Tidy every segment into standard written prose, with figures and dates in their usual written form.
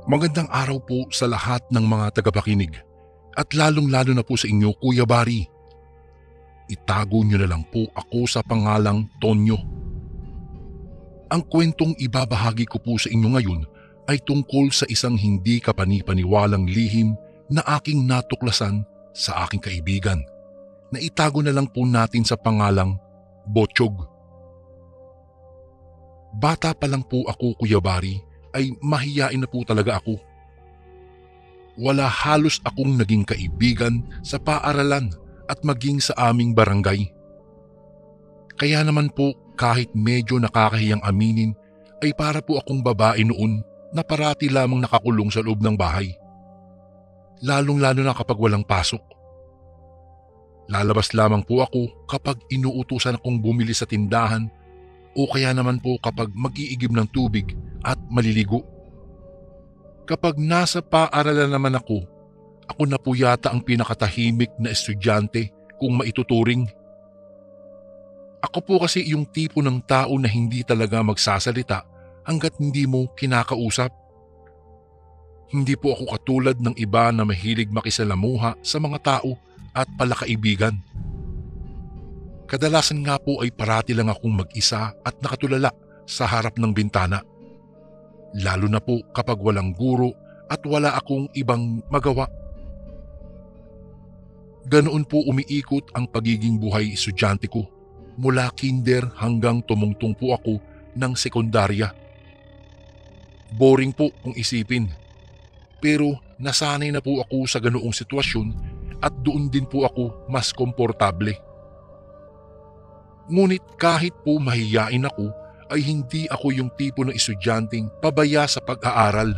Magandang araw po sa lahat ng mga tagapakinig at lalong-lalo na po sa inyo, Kuya Bari. Itago niyo na lang po ako sa pangalang Tonyo. Ang kwentong ibabahagi ko po sa inyo ngayon ay tungkol sa isang hindi kapani-paniwalang lihim na aking natuklasan sa aking kaibigan na itago na lang po natin sa pangalang Botsyog. Bata pa lang po ako, Kuya Bari, ay mahiyain na po talaga ako. Wala halos akong naging kaibigan sa paaralan at maging sa aming barangay. Kaya naman po kahit medyo nakakahiyang aminin ay para po akong babae noon na parati lamang nakakulong sa loob ng bahay. Lalong-lalo na kapag walang pasok. Lalabas lamang po ako kapag inuutusan akong bumili sa tindahan o kaya naman po kapag mag-iigib ng tubig at maliligo. Kapag nasa paaralan naman ako na po yata ang pinakatahimik na estudyante kung maituturing. Ako po kasi yung tipo ng tao na hindi talaga magsasalita hanggat hindi mo kinakausap. Hindi po ako katulad ng iba na mahilig makisalamuha sa mga tao at palakaibigan. Kadalasan nga po ay parati lang akong mag-isa at nakatulala sa harap ng bintana. Lalo na po kapag walang guro at wala akong ibang magawa. Ganoon po umiikot ang pagiging buhay estudyante ko mula kinder hanggang tumungtong po ako ng sekundarya. Boring po kung isipin. Pero nasanay na po ako sa ganoong sitwasyon at doon din po ako mas komportable. Ngunit kahit po mahiyain ako ay hindi ako yung tipo ng estudyanteng pabaya sa pag-aaral.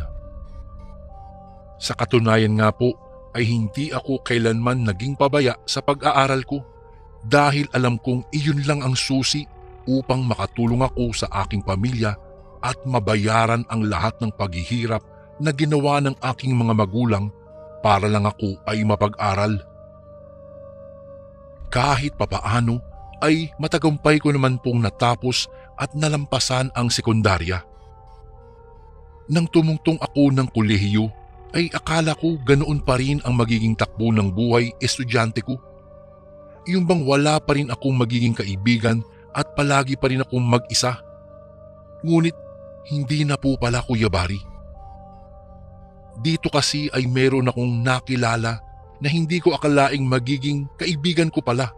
Sa katunayan nga po ay hindi ako kailanman naging pabaya sa pag-aaral ko dahil alam kong iyon lang ang susi upang makatulong ako sa aking pamilya at mabayaran ang lahat ng paghihirap na ginawa ng aking mga magulang para lang ako ay mapag-aral. Kahit papaano ay matagumpay ko naman pong natapos at nalampasan ang sekundarya. Nang tumungtong ako ng kolehiyo ay akala ko ganoon pa rin ang magiging takbo ng buhay estudyante ko. Yung bang wala pa rin akong magiging kaibigan at palagi pa rin akong mag-isa. Ngunit hindi na po pala, Kuya Bari. Dito kasi ay meron akong nakilala na hindi ko akalaing magiging kaibigan ko pala.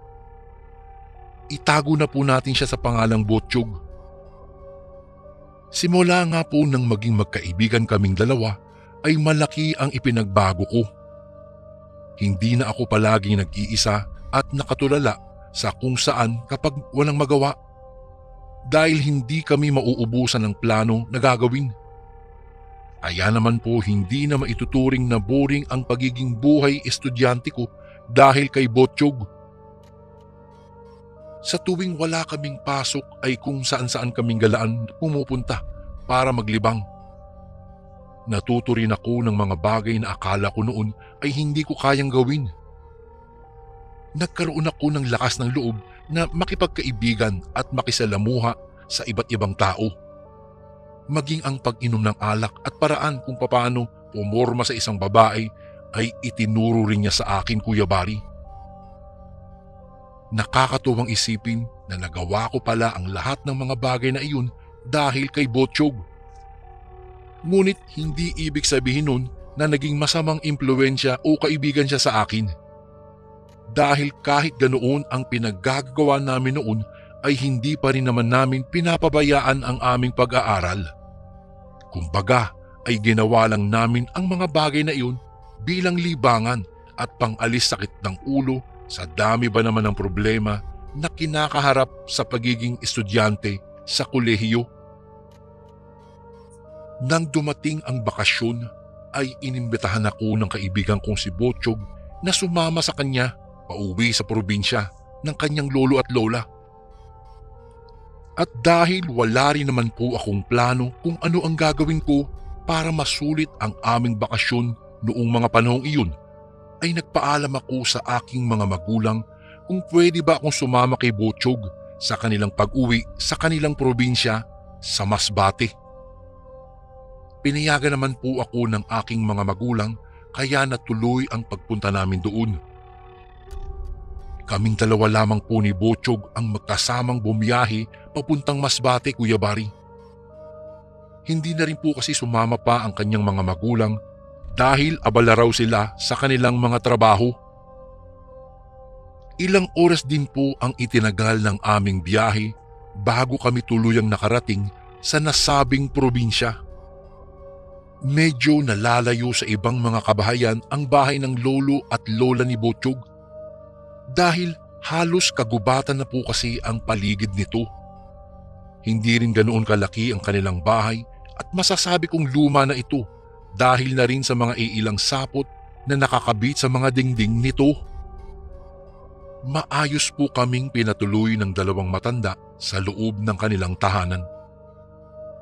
Itago na po natin siya sa pangalang Botsyog. Simula nga po nang maging magkaibigan kaming dalawa ay malaki ang ipinagbago ko. Hindi na ako palaging nag-iisa at nakatulala sa kung saan kapag walang magawa dahil hindi kami mauubusan ng plano na gagawin. Kaya naman po hindi na maituturing na boring ang pagiging buhay estudyante ko dahil kay Botsyog. Sa tuwing wala kaming pasok ay kung saan-saan kaming galaan pumupunta para maglibang. Natuto rin ako ng mga bagay na akala ko noon ay hindi ko kayang gawin. Nagkaroon ako ng lakas ng loob na makipagkaibigan at makisalamuha sa iba't ibang tao. Maging ang pag-inom ng alak at paraan kung paano pumorma sa isang babae ay itinuro rin niya sa akin, Kuya Bari. Nakakatuwang isipin na nagawa ko pala ang lahat ng mga bagay na iyon dahil kay Botsyog. Ngunit hindi ibig sabihin nun na naging masamang impluwensya o kaibigan siya sa akin. Dahil kahit ganoon ang pinaggagawa namin noon ay hindi pa rin naman namin pinapabayaan ang aming pag-aaral. Kumbaga ay ginawa lang namin ang mga bagay na iyon bilang libangan at pang-alis sakit ng ulo sa dami ba naman ng problema na kinakaharap sa pagiging estudyante sa kolehiyo. Nang dumating ang bakasyon ay inimbitahan ako ng kaibigan kong si Botsyog na sumama sa kanya pauwi sa probinsya ng kanyang lolo at lola. At dahil wala rin naman po akong plano kung ano ang gagawin ko para masulit ang aming bakasyon noong mga panahong iyon, ay nagpaalam ako sa aking mga magulang kung pwede ba akong sumama kay Botsyog sa kanilang pag-uwi sa kanilang probinsya sa Masbate. Pinayagan naman po ako ng aking mga magulang kaya natuloy ang pagpunta namin doon. Kaming dalawa lamang po ni Botsyog ang magkasamang bumiyahe papuntang Masbate, Kuya Bari. Hindi na rin po kasi sumama pa ang kanyang mga magulang dahil abala raw sila sa kanilang mga trabaho. Ilang oras din po ang itinagal ng aming biyahe bago kami tuluyang nakarating sa nasabing probinsya. Medyo nalalayo sa ibang mga kabahayan ang bahay ng lolo at lola ni Botsyog dahil halos kagubatan na po kasi ang paligid nito. Hindi rin ganoon kalaki ang kanilang bahay at masasabi kong luma na ito dahil na rin sa mga iilang sapot na nakakabit sa mga dingding nito. Maayos po kaming pinatuloy ng dalawang matanda sa loob ng kanilang tahanan.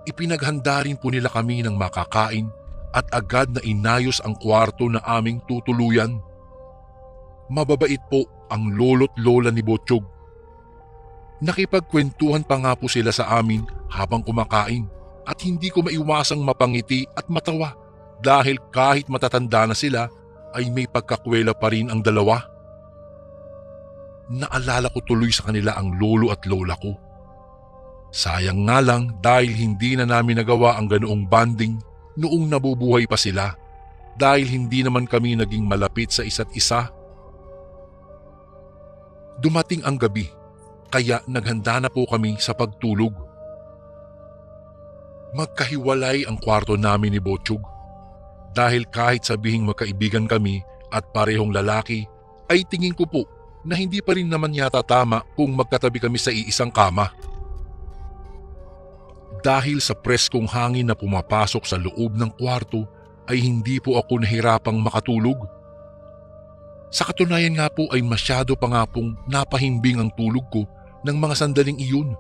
Ipinaghanda rin po nila kami ng makakain at agad na inayos ang kwarto na aming tutuluyan. Mababait po ang lolo't lola ni Botsyog. Nakipagkwentuhan pa nga po sila sa amin habang kumakain at hindi ko maiwasang mapangiti at matawa dahil kahit matatanda na sila ay may pagkakwela pa rin ang dalawa. Naalala ko tuloy sa kanila ang lolo at lola ko. Sayang nga lang dahil hindi na namin nagawa ang ganoong bonding noong nabubuhay pa sila dahil hindi naman kami naging malapit sa isa't isa. Dumating ang gabi kaya naghanda na po kami sa pagtulog. Magkahiwalay ang kwarto namin ni Botsyog dahil kahit sabihing magkaibigan kami at parehong lalaki ay tingin ko po na hindi pa rin naman yata tama kung magkatabi kami sa iisang kama. Dahil sa preskong hangin na pumapasok sa loob ng kwarto ay hindi po ako nahirapang makatulog. Sa katunayan nga po ay masyado pa nga pong napahimbing ang tulog ko ng mga sandaling iyon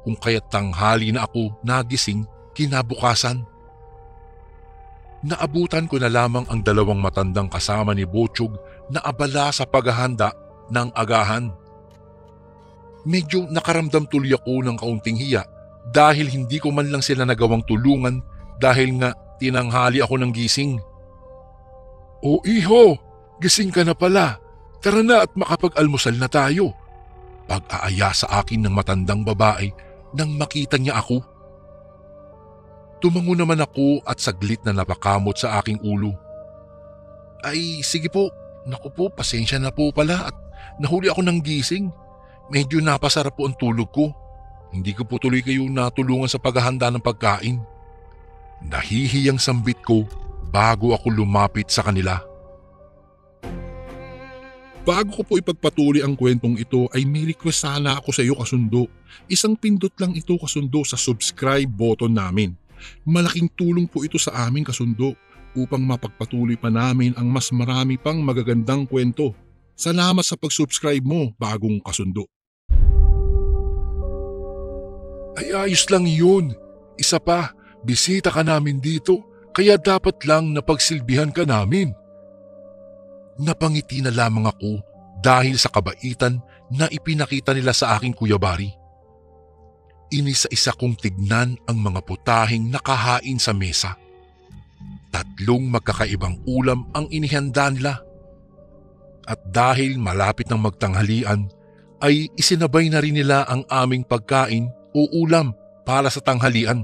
kung kaya't tanghali na ako nagising kinabukasan. Naabutan ko na lamang ang dalawang matandang kasama ni Botsyog na abala sa paghahanda ng agahan. Medyo nakaramdam tuloy ako ng kaunting hiya dahil hindi ko man lang sila nagawang tulungan dahil nga tinanghali ako ng gising. "O iho, gising ka na pala. Tara na at makapag-almusal na tayo." Pag-aaya sa akin ng matandang babae nang makita niya ako. Tumango naman ako at saglit na napakamot sa aking ulo. "Ay sige po, naku po pasensya na po pala at nahuli ako ng gising. Medyo napasarap po ang tulog ko. Hindi ko po tuloy kayo natulungan sa paghahanda ng pagkain." Nahihiyang sambit ko bago ako lumapit sa kanila. Bago ko po ipagpatuloy ang kwentong ito ay may request sana ako sa iyo kasundo. Isang pindot lang ito kasundo sa subscribe button namin. Malaking tulong po ito sa amin kasundo upang mapagpatuloy pa namin ang mas marami pang magagandang kwento. Salamat sa pag-subscribe mo, bagong kasundo. Ay ayos lang yun. Isa pa, bisita ka namin dito kaya dapat lang napagsilbihan ka namin. Napangiti na lamang ako dahil sa kabaitan na ipinakita nila sa aking Kuya Bari. Inisa-isa kong tignan ang mga putahing nakahain sa mesa. 3 magkakaibang ulam ang inihanda nila. At dahil malapit ng magtanghalian, ay isinabay na rin nila ang aming pagkain o ulam para sa tanghalian.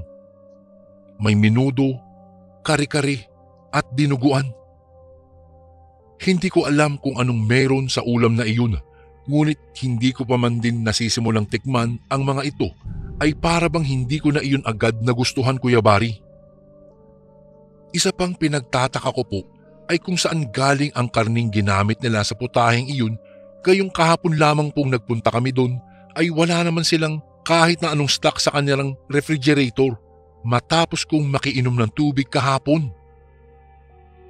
May menudo, kare-kare at dinuguan. Hindi ko alam kung anong meron sa ulam na iyon, ngunit hindi ko pa man din nasisimulang tikman ang mga ito ay para bang hindi ko na iyon agad nagustuhan, Kuya Bari. Isa pang pinagtataka ko po ay kung saan galing ang karning ginamit nila sa putaheng iyon, gayong kahapon lamang pong nagpunta kami doon ay wala naman silang kahit na anong stock sa kanilang refrigerator matapos kong makiinom ng tubig kahapon.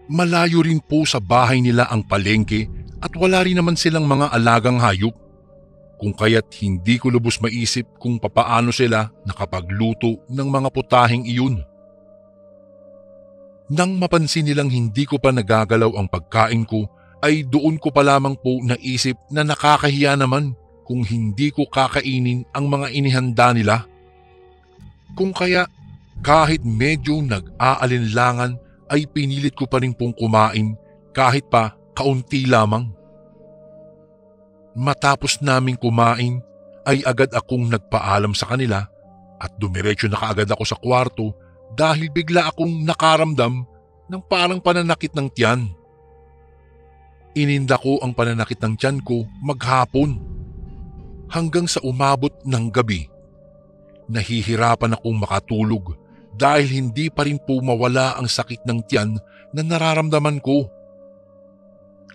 Malayo rin po sa bahay nila ang palengke at wala rin naman silang mga alagang hayop. Kung kaya't hindi ko lubos maisip kung papaano sila nakapagluto ng mga putaheng iyon. Nang mapansin nilang hindi ko pa nagagalaw ang pagkain ko, ay doon ko pa lamang po naisip na nakakahiya naman kung hindi ko kakainin ang mga inihanda nila. Kung kaya Kahit medyo nag-aalinlangan ay pinilit ko pa rin pong kumain kahit pa kaunti lamang. Matapos naming kumain ay agad akong nagpaalam sa kanila at dumiretso na kaagad ako sa kwarto dahil bigla akong nakaramdam ng parang pananakit ng tiyan. Ininda ko ang pananakit ng tiyan ko maghapon hanggang sa umabot ng gabi. Nahihirapan akong makatulog dahil hindi pa rin po mawala ang sakit ng tiyan na nararamdaman ko.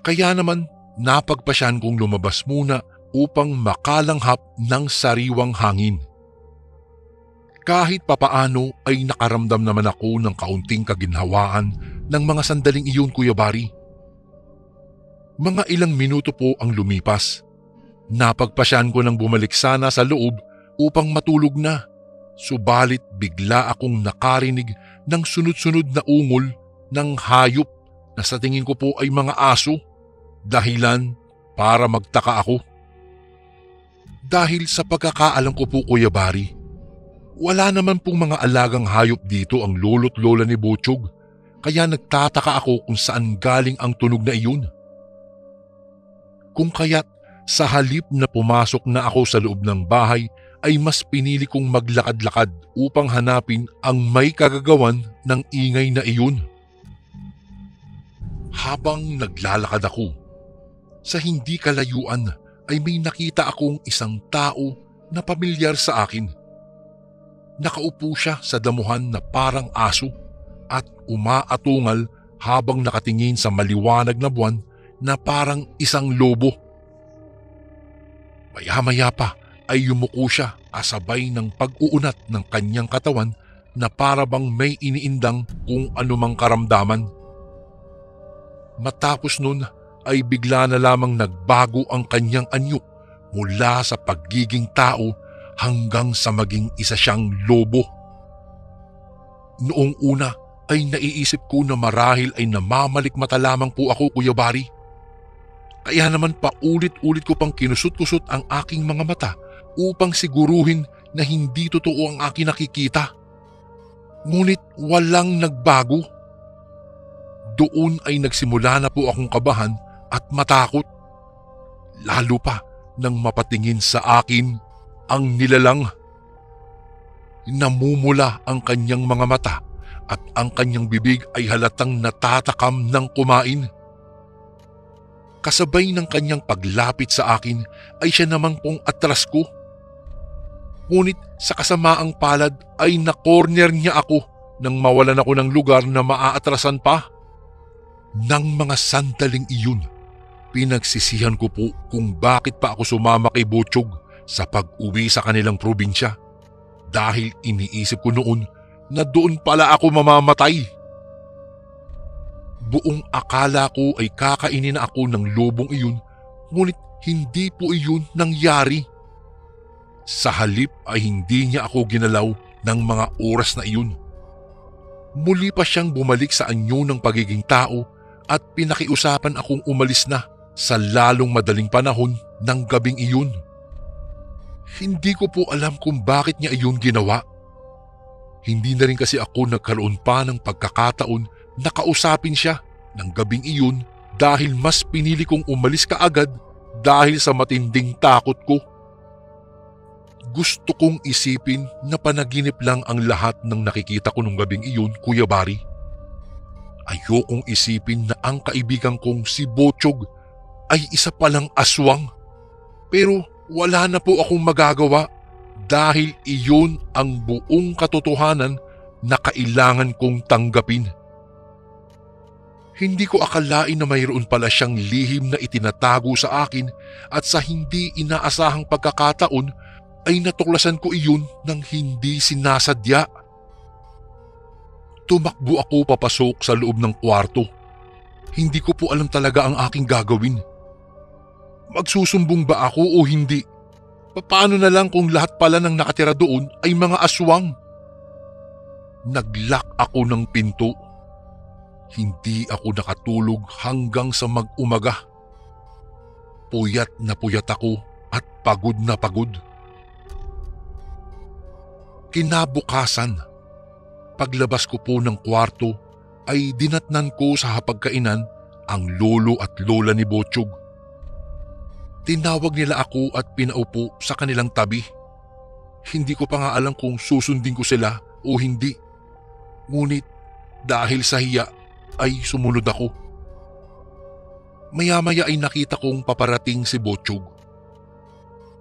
Kaya naman napagpasyan kong lumabas muna upang makalanghap ng sariwang hangin. Kahit papaano ay nakaramdam naman ako ng kaunting kaginhawaan ng mga sandaling iyon, Kuya Bari. Mga ilang minuto po ang lumipas. Napagpasyan ko nang bumalik sana sa loob upang matulog na. Subalit bigla akong nakarinig ng sunod-sunod na ungol ng hayop na sa tingin ko po ay mga aso. Dahilan para magtaka ako. Dahil sa pagkakaalam ko po, Kuya Bari, wala naman pong mga alagang hayop dito ang lolo't lola ni Butchog, kaya nagtataka ako kung saan galing ang tunog na iyon. Kung kaya't sa halip na pumasok na ako sa loob ng bahay ay mas pinili kong maglakad-lakad upang hanapin ang may kagagawan ng ingay na iyon. Habang naglalakad ako, sa hindi kalayuan ay may nakita akong isang tao na pamilyar sa akin. Nakaupo siya sa damuhan na parang aso at umaatungal habang nakatingin sa maliwanag na buwan na parang isang lobo. Maya-maya pa ay yumuko siya kasabay ng pag-uunat ng kanyang katawan na para bang may iniindang kung anumang karamdaman. Matapos nun ay bigla na lamang nagbago ang kanyang anyo mula sa pagiging tao hanggang sa maging isa siyang lobo. Noong una ay naiisip ko na marahil ay namamalikmata lamang po ako, Kuya Bari. Kaya naman paulit-ulit ko pang kinusot-kusot ang aking mga mata upang siguruhin na hindi totoo ang aking nakikita. Ngunit walang nagbago. Doon ay nagsimula na po akong kabahan at matakot. Lalo pa nang mapatingin sa akin ang nilalang. Namumula ang kanyang mga mata at ang kanyang bibig ay halatang natatakam ng kumain. Kasabay ng kanyang paglapit sa akin ay siya naman pong atras ko. Ngunit sa kasamaang palad ay na-corner niya ako nang mawalan ako ng lugar na maaatrasan pa. Nang mga sandaling iyon, pinagsisihan ko po kung bakit pa ako sumama kay Butchog sa pag-uwi sa kanilang probinsya. Dahil iniisip ko noon na doon pala ako mamamatay. Buong akala ko ay kakainin na ako ng lobong iyon, ngunit hindi po iyon nangyari. Sa halip ay hindi niya ako ginalaw ng mga oras na iyon. Muli pa siyang bumalik sa anyo ng pagiging tao at pinakiusapan akong umalis na sa lalong madaling panahon ng gabing iyon. Hindi ko po alam kung bakit niya iyon ginawa. Hindi na rin kasi ako nagkaroon pa ng pagkakataon na kausapin siya ng gabing iyon dahil mas pinili kong umalis kaagad dahil sa matinding takot ko. Gusto kong isipin na panaginip lang ang lahat ng nakikita ko nung gabing iyon, Kuya Bari. Ayokong isipin na ang kaibigan kong si Butchog ay isa palang aswang. Pero wala na po akong magagawa dahil iyon ang buong katotohanan na kailangan kong tanggapin. Hindi ko akalain na mayroon pala siyang lihim na itinatago sa akin at sa hindi inaasahang pagkakataon ay natuklasan ko iyon ng hindi sinasadya. Tumakbo ako papasok sa loob ng kwarto. Hindi ko po alam talaga ang aking gagawin. Magsusumbong ba ako o hindi? Paano na lang kung lahat pala ng nakatira doon ay mga aswang? Naglock ako ng pinto. Hindi ako nakatulog hanggang sa mag-umaga. Puyat na puyat ako at pagod na pagod. Kinabukasan, Paglabas ko po ng kwarto ay dinatnan ko sa hapagkainan ang lolo at lola ni Botsyog. Tinawag nila ako at pinaupo sa kanilang tabi. Hindi ko pa nga alam kung susundin ko sila o hindi. Ngunit dahil sa hiya ay sumunod ako. Maya-maya ay nakita kong paparating si Botsyog.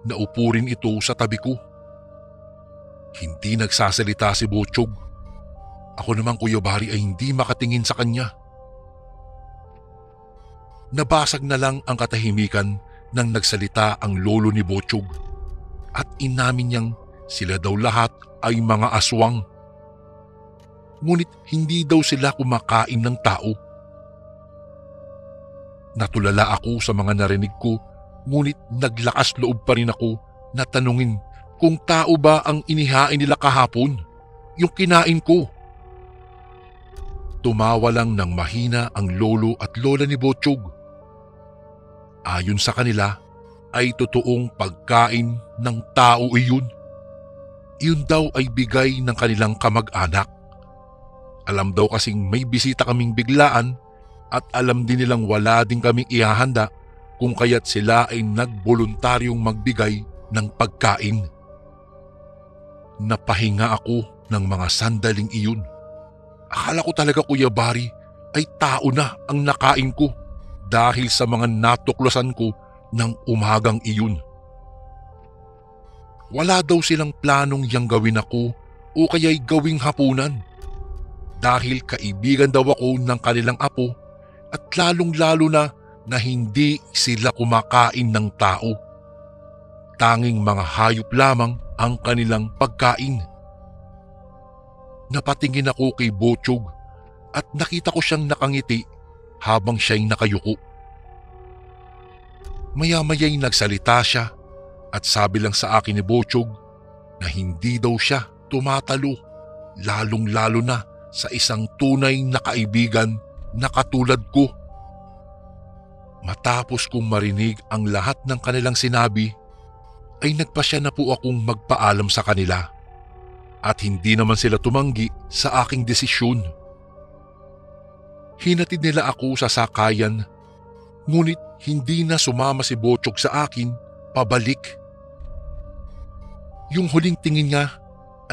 Naupo rin ito sa tabi ko. Hindi nagsasalita si Botsyog. Ako naman, Kuya Bari, ay hindi makatingin sa kanya. Nabasag na lang ang katahimikan nang nagsalita ang lolo ni Botsyog at inamin niyang sila daw lahat ay mga aswang. Ngunit hindi daw sila kumakain ng tao. Natulala ako sa mga narinig ko, ngunit naglakas loob pa rin ako na tanungin kung tao ba ang inihain nila kahapon, yung kinain ko. Tumawa lang ng mahina ang lolo at lola ni Botsyog. Ayon sa kanila ay totoong pagkain ng tao iyon. Iyon daw ay bigay ng kanilang kamag-anak. Alam daw kasing may bisita kaming biglaan at alam din nilang wala din kaming ihahanda kung kaya't sila ay nagboluntaryong magbigay ng pagkain. Napahinga ako ng mga sandaling iyon. Akala ko talaga, Kuya Bari, ay tao na ang nakain ko dahil sa mga natuklasan ko ng umagang iyon. Wala daw silang planong yang gawin ako o kaya'y gawing hapunan dahil kaibigan daw ako ng kanilang apo at lalong-lalo na hindi sila kumakain ng tao. Tanging mga hayop lamang ang kanilang pagkain. Napatingin ako kay Botsyog at nakita ko siyang nakangiti habang siya'y nakayuko. Maya-maya'y nagsalita siya at sabi lang sa akin ni Botsyog na hindi daw siya tumatalo, lalong-lalo na sa isang tunay na kaibigan na katulad ko. Matapos kong marinig ang lahat ng kanilang sinabi, ay nagpasya na po akong magpaalam sa kanila at hindi naman sila tumanggi sa aking desisyon. Hinatid nila ako sa sakayan, ngunit hindi na sumama si Botsyog sa akin pabalik. Yung huling tingin niya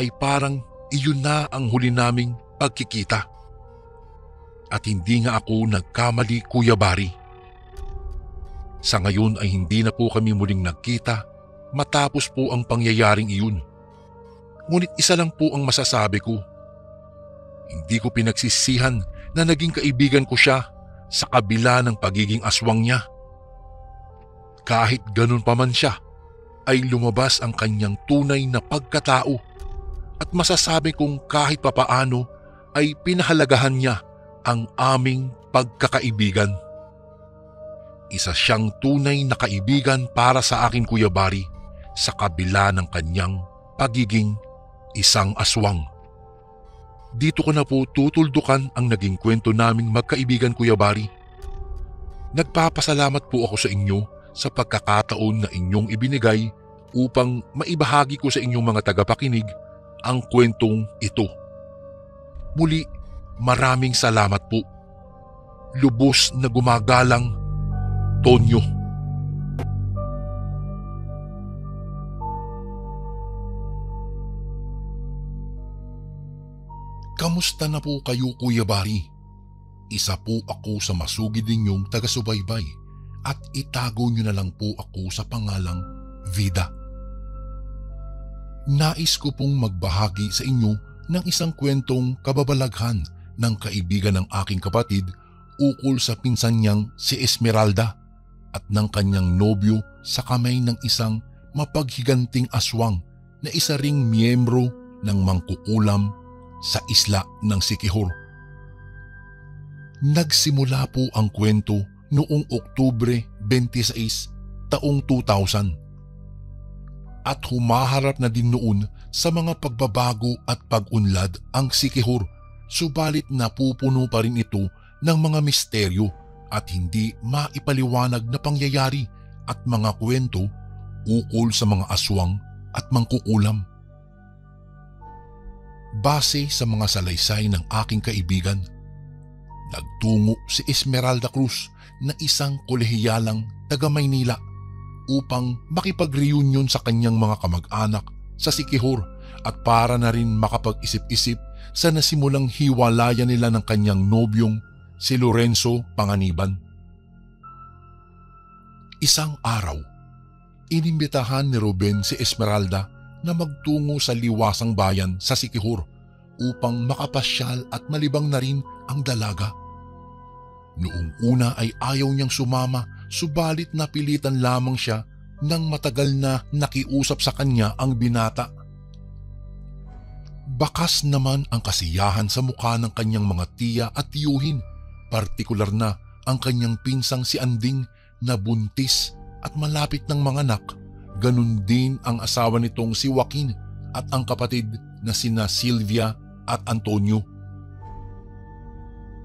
ay parang iyon na ang huli naming pagkikita. At hindi nga ako nagkamali, Kuya Bari. Sa ngayon ay hindi na po kami muling nagkita matapos po ang pangyayaring iyon. Ngunit isa lang po ang masasabi ko. Hindi ko pinagsisihan na naging kaibigan ko siya sa kabila ng pagiging aswang niya. Kahit ganun pa man siya, ay lumabas ang kanyang tunay na pagkatao at masasabi kong kahit papaano ay pinahalagahan niya ang aming pagkakaibigan. Isa siyang tunay na kaibigan para sa akin, Kuya Bari, sa kabila ng kanyang pagiging isang aswang. Dito ko na po tutuldukan ang naging kwento naming magkaibigan, Kuya Bari. Nagpapasalamat po ako sa inyo sa pagkakataon na inyong ibinigay upang maibahagi ko sa inyong mga tagapakinig ang kwentong ito. Muli, maraming salamat po. Lubos na gumagalang, Tonyo. Kamusta na po kayo, Kuya Bari? Isa po ako sa masugid ninyong taga-subaybay at itago nyo na lang po ako sa pangalang Vida. Nais ko pong magbahagi sa inyo ng isang kwentong kababalaghan ng kaibigan ng aking kapatid ukol sa pinsan niyang si Esmeralda at ng kanyang nobyo sa kamay ng isang mapaghiganting aswang na isa ring miyembro ng mangkukulam sa isla ng Siquijor. Nagsimula po ang kwento noong Oktubre 26, taong 2000 at humaharap na din noon sa mga pagbabago at pag-unlad ang Siquijor, subalit napupuno pa rin ito ng mga misteryo at hindi maipaliwanag na pangyayari at mga kwento ukol sa mga aswang at mangkukulam. Base sa mga salaysay ng aking kaibigan, nagtungo si Esmeralda Cruz na isang kolehiyalang taga Maynila upang makipag-reunion sa kanyang mga kamag-anak sa Siquijor at para na rin makapag-isip-isip sa nasimulang hiwalayan nila ng kanyang nobyong si Lorenzo Panganiban. Isang araw, inimbitahan ni Ruben si Esmeralda na magtungo sa liwasang bayan sa Siquijor upang makapasyal at malibang na rin ang dalaga. Noong una ay ayaw niyang sumama, subalit napilitan lamang siya nang matagal na nakiusap sa kanya ang binata. Bakas naman ang kasiyahan sa mukha ng kanyang mga tiya at tiyuhin, partikular na ang kanyang pinsang si Anding na buntis at malapit ng manganak. Ganun din ang asawa nitong si Joaquin at ang kapatid na sina Sylvia at Antonio.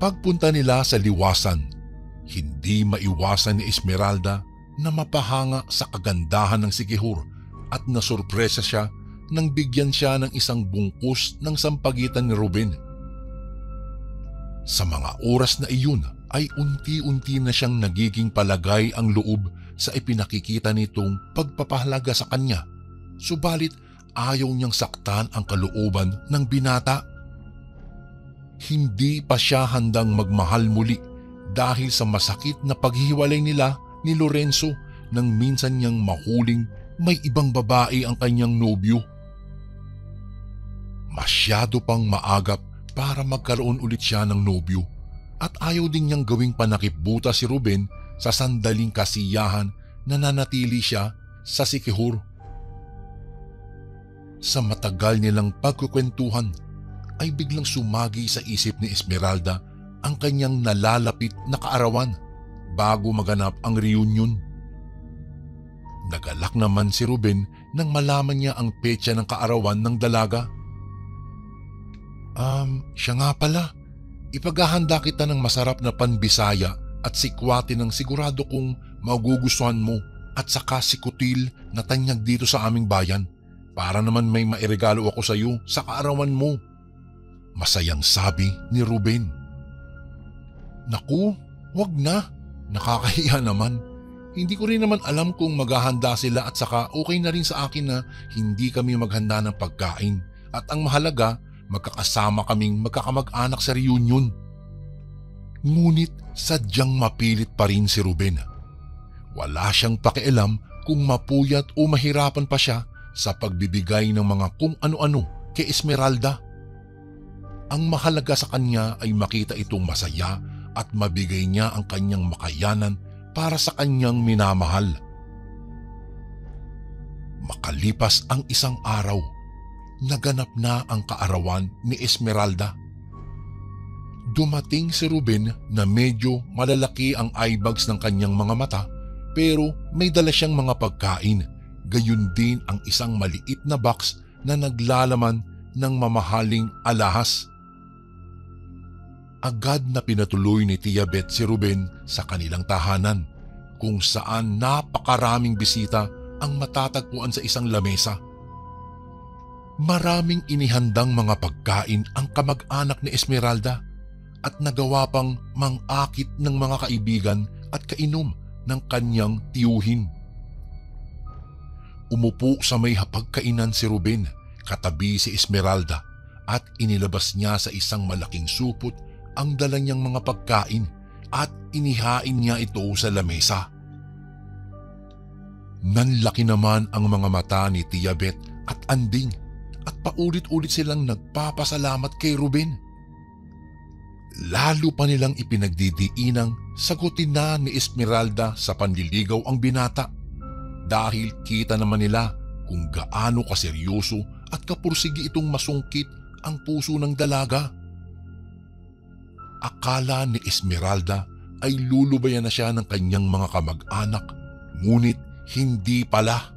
Pagpunta nila sa liwasan, hindi maiwasan ni Esmeralda na mapahanga sa kagandahan ng Siquijor at nasurpresa siya nang bigyan siya ng isang bungkus ng sampagitan ni Ruben. Sa mga oras na iyon ay unti-unti na siyang nagiging palagay ang loob sa ipinakikita nitong pagpapahalaga sa kanya, subalit ayaw niyang saktan ang kalooban ng binata. Hindi pa siya handang magmahal muli dahil sa masakit na paghihiwalay nila ni Lorenzo nang minsan niyang mahuling may ibang babae ang kanyang nobyo. Masyado pang maagap para magkaroon ulit siya ng nobyo at ayaw din niyang gawing panakipbuta si Ruben sa sandaling kasiyahan na nanatili siya sa Siquijor. Sa matagal nilang pagkukwentuhan ay biglang sumagi sa isip ni Esmeralda ang kanyang nalalapit na kaarawan bago maganap ang reunion. Nagalak naman si Ruben nang malaman niya ang petsa ng kaarawan ng dalaga. Siya nga pala. Ipaghahanda kita ng masarap na panbisaya at sikwate ng sigurado kong magugustuhan mo at saka sikutil na tanyag dito sa aming bayan para naman may mairegalo ako sa iyo sa kaarawan mo. Masayang sabi ni Ruben. Naku, wag na. Nakakahiya naman. Hindi ko rin naman alam kung maghahanda sila at saka okay na rin sa akin na hindi kami maghanda ng pagkain. At ang mahalaga, magkakasama kaming magkakamag-anak sa reunion. Ngunit sadyang mapilit pa rin si Ruben. Wala siyang pakialam kung mapuyat o mahirapan pa siya sa pagbibigay ng mga kung ano-ano kay Esmeralda. Ang mahalaga sa kanya ay makita itong masaya at mabigay niya ang kanyang makayanan para sa kanyang minamahal. Makalipas ang isang araw, naganap na ang kaarawan ni Esmeralda. Dumating si Ruben na medyo malalaki ang eyebags ng kanyang mga mata pero may dala siyang mga pagkain, gayon din ang isang maliit na box na naglalaman ng mamahaling alahas. Agad na pinatuloy ni Tia Beth si Ruben sa kanilang tahanan kung saan napakaraming bisita ang matatagpuan sa isang lamesa. Maraming inihandang mga pagkain ang kamag-anak ni Esmeralda at nagawa pang mang-akit ng mga kaibigan at kainom ng kanyang tiyuhin. Umupo sa may hapagkainan si Ruben katabi si Esmeralda at inilabas niya sa isang malaking supot ang dala niyang mga pagkain at inihain niya ito sa lamesa. Nanlaki naman ang mga mata ni Tia Beth at Anding at paulit-ulit silang nagpapasalamat kay Ruben. Lalo pa nilang ipinagdidiinang sagutin na ni Esmeralda sa panliligaw ang binata dahil kita naman nila kung gaano kaseryoso at kapursigi itong masungkit ang puso ng dalaga. Akala ni Esmeralda ay lulubayan na siya ng kanyang mga kamag-anak, ngunit hindi pala.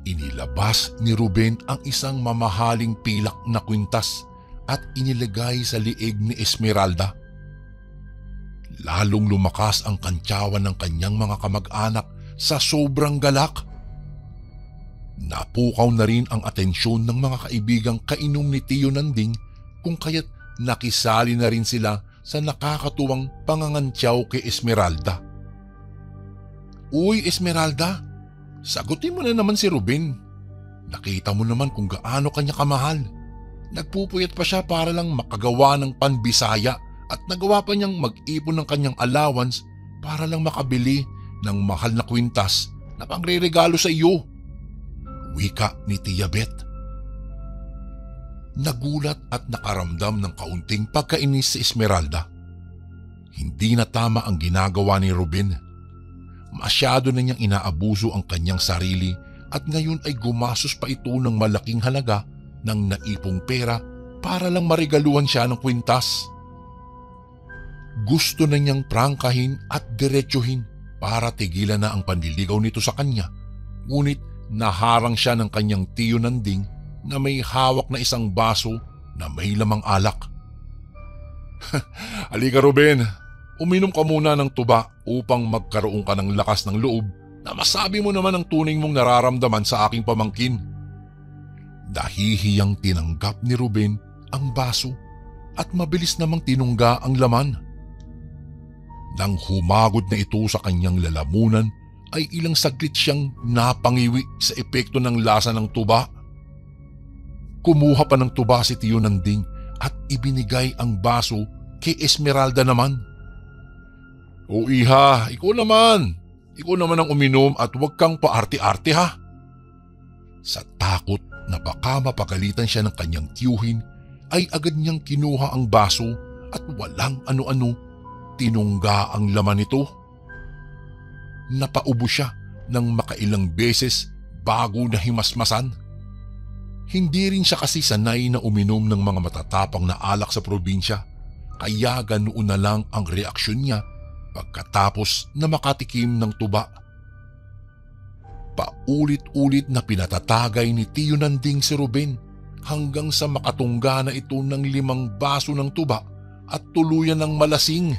Inilabas ni Ruben ang isang mamahaling pilak na kwintas at inilagay sa liig ni Esmeralda. Lalong lumakas ang kantsawan ng kanyang mga kamag-anak sa sobrang galak. Napukaw na rin ang atensyon ng mga kaibigang kainom ni Tio Nanding kung kaya't nakisali na rin sila sa nakakatuwang pangangantyaw kay Esmeralda. "Uy Esmeralda, sagutin mo na naman si Ruben. Nakita mo naman kung gaano kanya kamahal. Nagpupuyat pa siya para lang makagawa ng panbisaya at nagawa pa niyang mag-ipon ng kanyang allowance para lang makabili ng mahal na kwintas na pangreregalo sa iyo," wika ni Tia Beth. Nagulat at nakaramdam ng kaunting pagkainis si Esmeralda. Hindi na tama ang ginagawa ni Ruben. Masyado na niyang inaabuso ang kanyang sarili at ngayon ay gumasos pa ito ng malaking halaga ng naipong pera para lang marigaluhan siya ng kwintas. Gusto na niyang prangkahin at diretsuhin para tigilan na ang panliligaw nito sa kanya, ngunit naharang siya ng kanyang Tio Nanding na may hawak na isang baso na may lamang alak. "Halika Ruben, uminom ka muna ng tuba upang magkaroon ka ng lakas ng loob na masabi mo naman ang tunay mong nararamdaman sa aking pamangkin." Dahihiyang tinanggap ni Ruben ang baso at mabilis namang tinungga ang laman. Nang humagod na ito sa kanyang lalamunan ay ilang saglit siyang napangiwi sa epekto ng lasa ng tuba. Kumuha pa ng tuba si Tio Nanding at ibinigay ang baso kay Esmeralda naman. "O iha, ikaw naman. Ikaw naman ang uminom at huwag kang paarte-arte ha." Sa takot na baka mapagalitan siya ng kanyang tiyuhin ay agad niyang kinuha ang baso at walang ano-ano tinungga ang laman nito. Napaubo siya ng makailang beses bago nahimasmasan. Hindi rin siya kasi sanay na uminom ng mga matatapang na alak sa probinsya, kaya ganoon na lang ang reaksyon niya pagkatapos na makatikim ng tuba. Paulit-ulit na pinatatagay ni Tio Nanding si Ruben hanggang sa makatungga na ito ng 5 baso ng tuba at tuluyan ng malasing.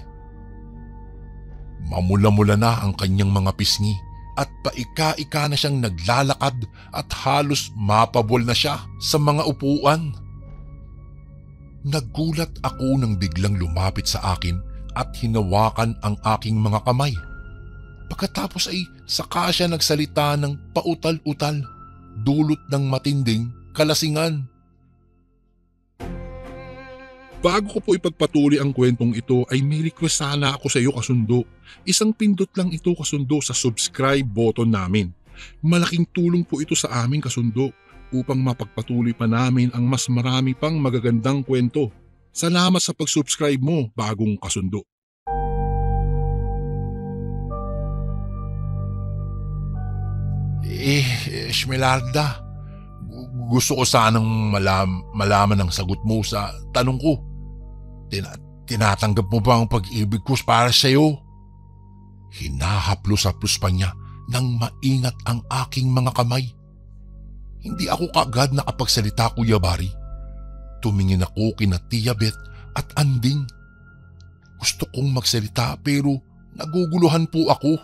Mamula-mula na ang kanyang mga pisngi at paika-ika na siyang naglalakad at halos mapabol na siya sa mga upuan. Nagulat ako nang biglang lumapit sa akin at hinawakan ang aking mga kamay. Pagkatapos ay saka siya nagsalita ng pautal-utal, dulot ng matinding kalasingan. Bago ko po ipagpatuloy ang kwentong ito ay may request sana ako sa iyo kasundo. Isang pindot lang ito kasundo sa subscribe button namin. Malaking tulong po ito sa amin kasundo upang mapagpatuloy pa namin ang mas marami pang magagandang kwento. Salamat sa pag-subscribe mo, bagong kasundo. Esmeralda, gusto ko sanang malaman ang sagot mo sa tanong ko. Tinatanggap mo ba ang pag-ibig ko para sa iyo? Hinahaplos-haplos pa niya nang maingat ang aking mga kamay. Hindi ako kaagad nakapagsalita, Kuya Bari. Tumingin ako kina Tia Beth at Anding. Gusto kong magsalita pero naguguluhan po ako.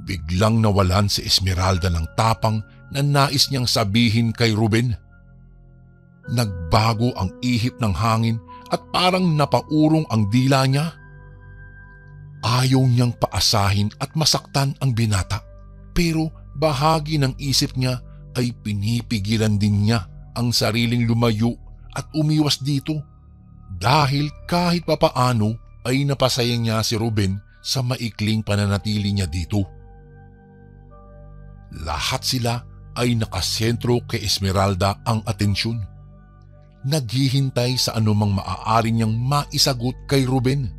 Biglang nawalan si Esmeralda ng tapang na nais niyang sabihin kay Ruben. Nagbago ang ihip ng hangin at parang napaurong ang dila niya. Ayaw niyang paasahin at masaktan ang binata, pero bahagi ng isip niya ay pinipigilan din niya ang sariling lumayo at umiwas dito dahil kahit papaano ay napasaya niya si Ruben sa maikling pananatili niya dito. Lahat sila ay nakasentro kay Esmeralda ang atensyon. Naghihintay sa anumang maaari niyang maisagot kay Ruben.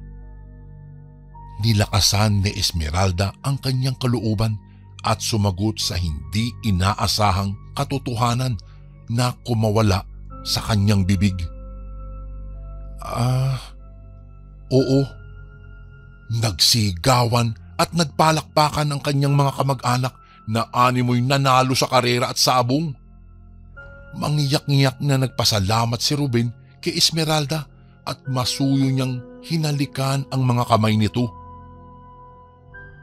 Nilakasan ni Esmeralda ang kanyang kalooban at sumagot sa hindi inaasahang katotohanan na kumawala sa kanyang bibig. Oo. Nagsigawan at nagpalakpakan ang kanyang mga kamag-anak na animoy nanalo sa karera at sabong. Mangiyak-ngiyak na nagpasalamat si Ruben kay Esmeralda at masuyo niyang hinalikan ang mga kamay nito.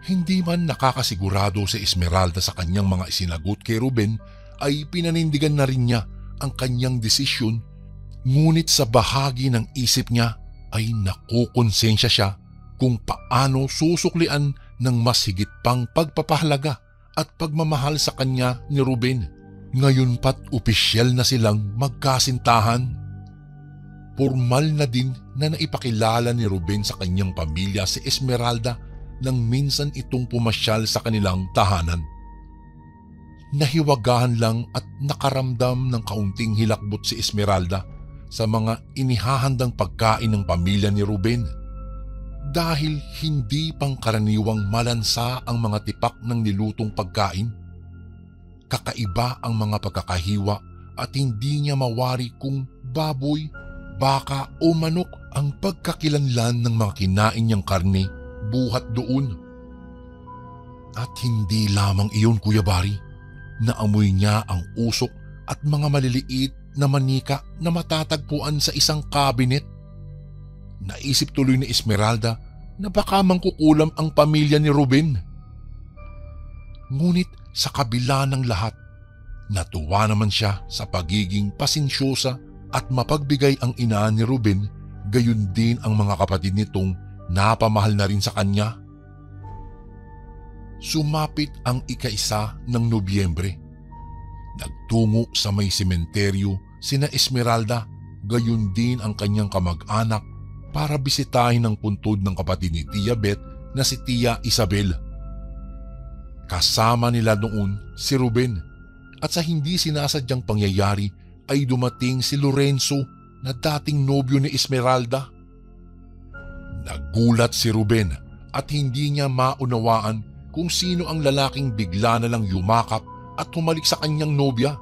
Hindi man nakakasigurado si Esmeralda sa kanyang mga isinagot kay Ruben ay pinanindigan na rin niya ang kanyang desisyon, ngunit sa bahagi ng isip niya ay nakukonsensya siya kung paano susuklian ng mas higit pang pagpapahalaga at pagmamahal sa kanya ni Ruben. Ngayon pat opisyal na silang magkasintahan. Formal na din na naipakilala ni Ruben sa kanyang pamilya si Esmeralda nang minsan itong pumasyal sa kanilang tahanan. Nahiwagahan lang at nakaramdam ng kaunting hilakbot si Esmeralda sa mga inihahandang pagkain ng pamilya ni Ruben. Dahil hindi pangkaraniwang malansa ang mga tipak ng nilutong pagkain. Kakaiba ang mga pagkakahiwa at hindi niya mawari kung baboy, baka o manok ang pagkakilanlan ng mga kinain niyang karne buhat doon. At hindi lamang iyon, Kuya Bari, naamoy niya ang usok at mga maliliit na manika na matatagpuan sa isang kabinet. Naisip tuloy ni Esmeralda na baka mangkukulam ang pamilya ni Ruben. Ngunit sa kabila ng lahat, natuwa naman siya sa pagiging pasensyosa at mapagbigay ang ina ni Ruben, gayon din ang mga kapatid nitong napamahal na rin sa kanya. Sumapit ang ika-1 ng Nobyembre. Nagtungo sa may sementeryo sina Esmeralda, gayon din ang kanyang kamag-anak para bisitahin ang puntod ng kapatid ni Tia Beth na si Tia Isabel. Kasama nila noon si Ruben at sa hindi sinasadyang pangyayari ay dumating si Lorenzo na dating nobyo ni Esmeralda. Nagulat si Ruben at hindi niya maunawaan kung sino ang lalaking bigla na lang yumakap at humalik sa kanyang nobya.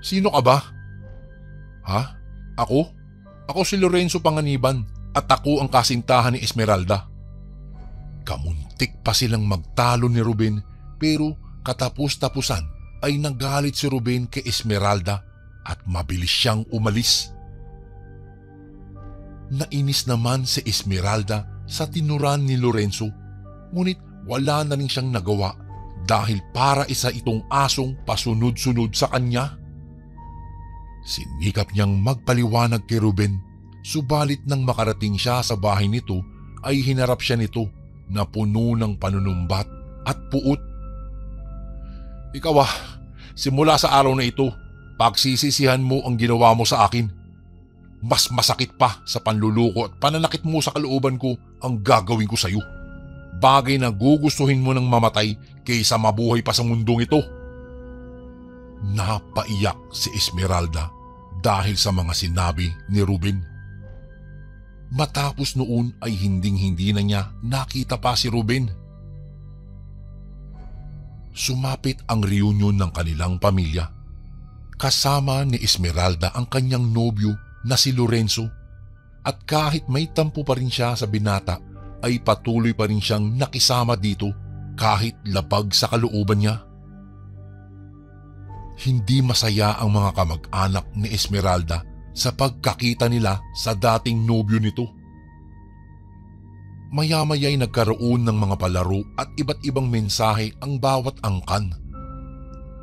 "Sino ka ba?" "Ha? Ako? Ako si Lorenzo Panganiban at ako ang kasintahan ni Esmeralda." Kamuntik pa silang magtalo ni Ruben, pero katapos-tapusan ay nagalit si Ruben kay Esmeralda at mabilis siyang umalis. Nainis naman si Esmeralda sa tinuran ni Lorenzo, ngunit wala na rin siyang nagawa dahil para isa itong asong pasunod-sunod sa kanya. Sinikap niyang magpaliwanag kay Ruben, subalit nang makarating siya sa bahay nito ay hinarap siya nito na puno ng panunumbat at puot. "Ikaw simula sa araw na ito, pagsisisihan mo ang ginawa mo sa akin. Mas masakit pa sa panluluko at pananakit mo sa kalooban ko ang gagawin ko sa iyo. Bagay na gugustuhin mo ng mamatay kaysa mabuhay pa sa mundong ito." Napaiyak si Esmeralda dahil sa mga sinabi ni Ruben. Matapos noon ay hinding-hindi na niya nakita pa si Ruben. Sumapit ang reunion ng kanilang pamilya. Kasama ni Esmeralda ang kanyang nobyo na si Lorenzo, at kahit may tampo pa rin siya sa binata ay patuloy pa rin siyang nakisama dito kahit labag sa kalooban niya. Hindi masaya ang mga kamag-anak ni Esmeralda sa pagkakita nila sa dating nobyo nito. Maya-maya'y nagkaroon ng mga palaro at iba't ibang mensahe ang bawat angkan.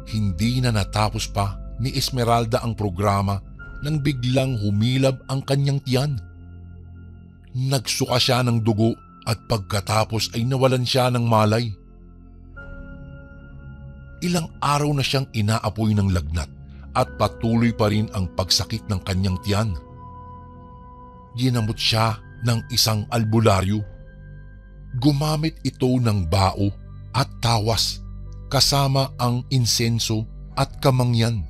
Hindi na natapos pa ni Esmeralda ang programa nang biglang humilab ang kanyang tiyan. Nagsuka siya ng dugo at pagkatapos ay nawalan siya ng malay. Ilang araw na siyang inaapoy ng lagnat at patuloy pa rin ang pagsakit ng kanyang tiyan. Ginamot siya ng isang albularyo. Gumamit ito ng bao at tawas kasama ang insenso at kamangyan.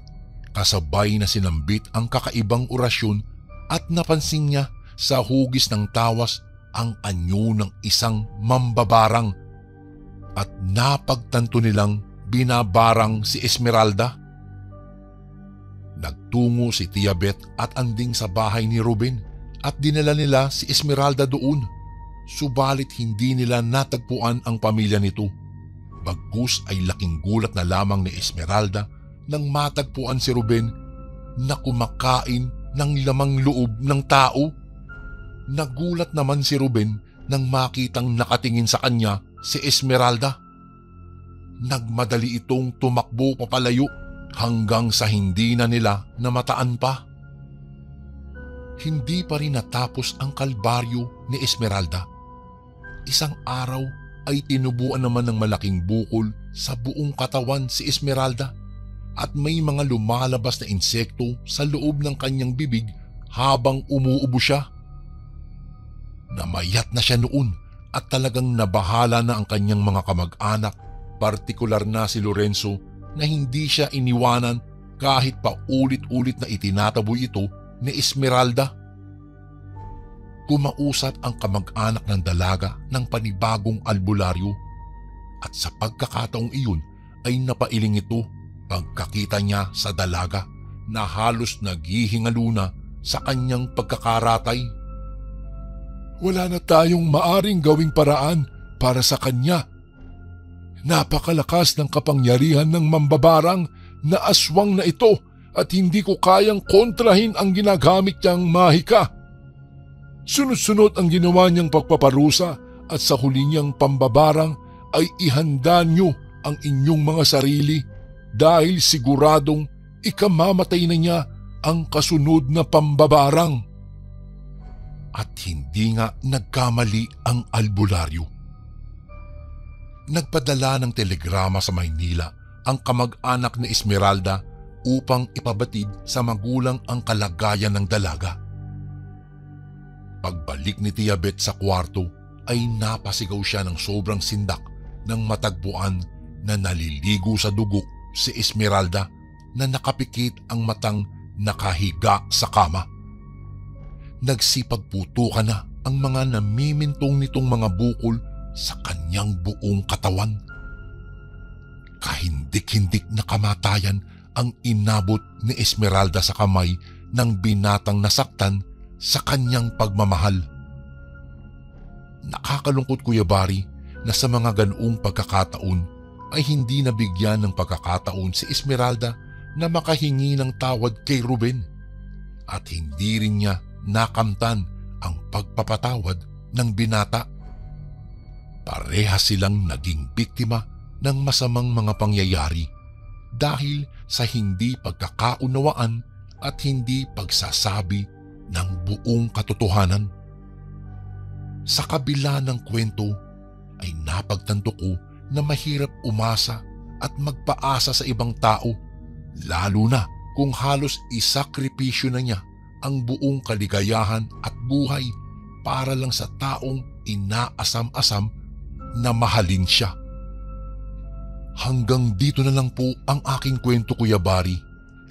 Kasabay na sinambit ang kakaibang orasyon at napansin niya sa hugis ng tawas ang anyo ng isang mambabarang at napagtanto nilang binabarang si Esmeralda. Nagtungo si Tia Beth at anding sa bahay ni Ruben at dinala nila si Esmeralda doon, subalit hindi nila natagpuan ang pamilya nito. Bagkus ay laking gulat na lamang ni Esmeralda nang matagpuan si Ruben na kumakain ng lamang loob ng tao. Nagulat naman si Ruben nang makitang nakatingin sa kanya si Esmeralda. Nagmadali itong tumakbo papalayo hanggang sa hindi na nila namataan pa. Hindi pa rin natapos ang kalbaryo ni Esmeralda. Isang araw ay tinubuan naman ng malaking bukol sa buong katawan si Esmeralda at may mga lumalabas na insekto sa loob ng kanyang bibig habang umuubo siya. Namayat na siya noon at talagang nabahala na ang kanyang mga kamag-anak, partikular na si Lorenzo, na hindi siya iniwanan kahit pa ulit-ulit na itinataboy ito ni Esmeralda. Kumausap ang kamag-anak ng dalaga ng panibagong albularyo at sa pagkakataong iyon ay napailing ito pagkakita niya sa dalaga na halos naghihingalo na sa kanyang pagkakaratay. Wala na tayong maaring gawing paraan para sa kanya. Napakalakas ng kapangyarihan ng mambabarang na aswang na ito at hindi ko kayang kontrahin ang ginagamit niyang mahika. Sunod-sunod ang ginawa niyang pagpaparusa at sa huli niyang pambabarang ay ihanda niyo ang inyong mga sarili dahil siguradong ikamamatay na niya ang kasunod na pambabarang. At hindi nga nagkamali ang albularyo. Nagpadala ng telegrama sa Maynila ang kamag-anak ni Esmeralda upang ipabatid sa magulang ang kalagayan ng dalaga. Pagbalik ni Tia Beth sa kwarto ay napasigaw siya ng sobrang sindak nang matagpuan na naliligo sa dugo si Esmeralda na nakapikit ang matang nakahiga sa kama. Nagsipagputukan na ang mga namimintong nitong mga bukol sa kanyang buong katawan. Kahindik-hindik na kamatayan ang inabot ni Esmeralda sa kamay ng binatang nasaktan sa kanyang pagmamahal. Nakakalungkot, Kuya Bari, na sa mga ganoong pagkakataon ay hindi nabigyan ng pagkakataon si Esmeralda na makahingi ng tawad kay Ruben at hindi rin niya nakamtan ang pagpapatawad ng binata. Parehas silang naging biktima ng masamang mga pangyayari dahil sa hindi pagkakaunawaan at hindi pagsasabi ng buong katotohanan. Sa kabila ng kwento ay napagtanto ko na mahirap umasa at magpaasa sa ibang tao, lalo na kung halos isakripisyo na niya ang buong kaligayahan at buhay para lang sa taong inaasam-asam na mahalin siya. Hanggang dito na lang po ang aking kwento, Kuya Bari,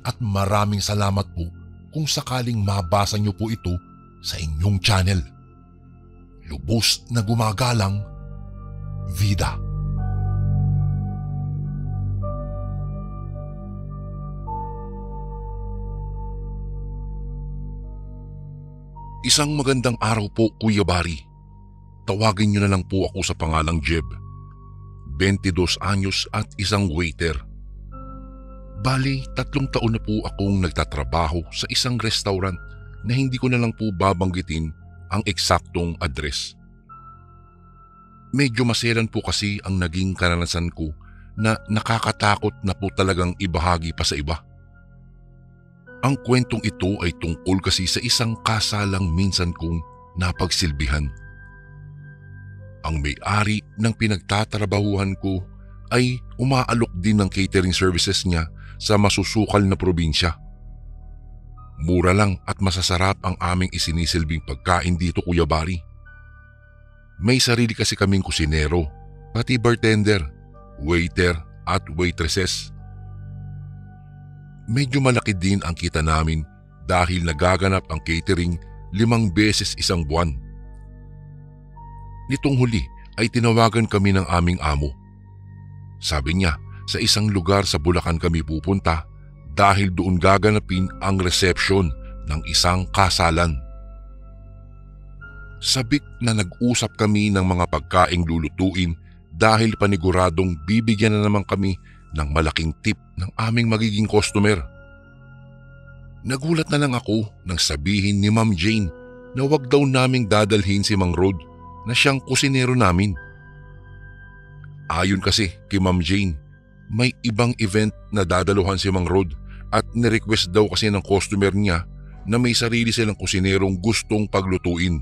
at maraming salamat po kung sakaling mabasa niyo po ito sa inyong channel. Lubos na gumagalang, Vida. Isang magandang araw po, Kuya Bari. Tawagin niyo na lang po ako sa pangalang Jeb. 22 anyos at isang waiter. Bali, 3 taon na po akong nagtatrabaho sa isang restaurant na hindi ko na lang po babanggitin ang eksaktong address. Medyo maselan po kasi ang naging karanasan ko na nakakatakot na po talagang ibahagi pa sa iba. Ang kwentong ito ay tungkol kasi sa isang kasalang minsan kong napagsilbihan. Ang may-ari ng pinagtatrabahuhan ko ay umaalok din ng catering services niya sa masusukal na probinsya. Mura lang at masasarap ang aming isinisilbing pagkain dito, Kuya Bari. May sarili kasi kaming kusinero, pati bartender, waiter at waitresses. Medyo malaki din ang kita namin dahil nagaganap ang catering 5 beses isang buwan. Nitong huli ay tinawagan kami ng aming amo. Sabi niya sa isang lugar sa Bulacan kami pupunta dahil doon gaganapin ang reception ng isang kasalan. Sabik na nag-usap kami ng mga pagkaing lulutuin dahil paniguradong bibigyan na naman kami ng malaking tip ng aming magiging customer. Nagulat na lang ako nang sabihin ni Ma'am Jane na wag daw naming dadalhin si Mang Rod na siyang kusinero namin. Ayon kasi kay Ma'am Jane, may ibang event na dadaluhan si Mang Rod at nirequest daw kasi ng customer niya na may sarili silang kusinerong gustong paglutuin.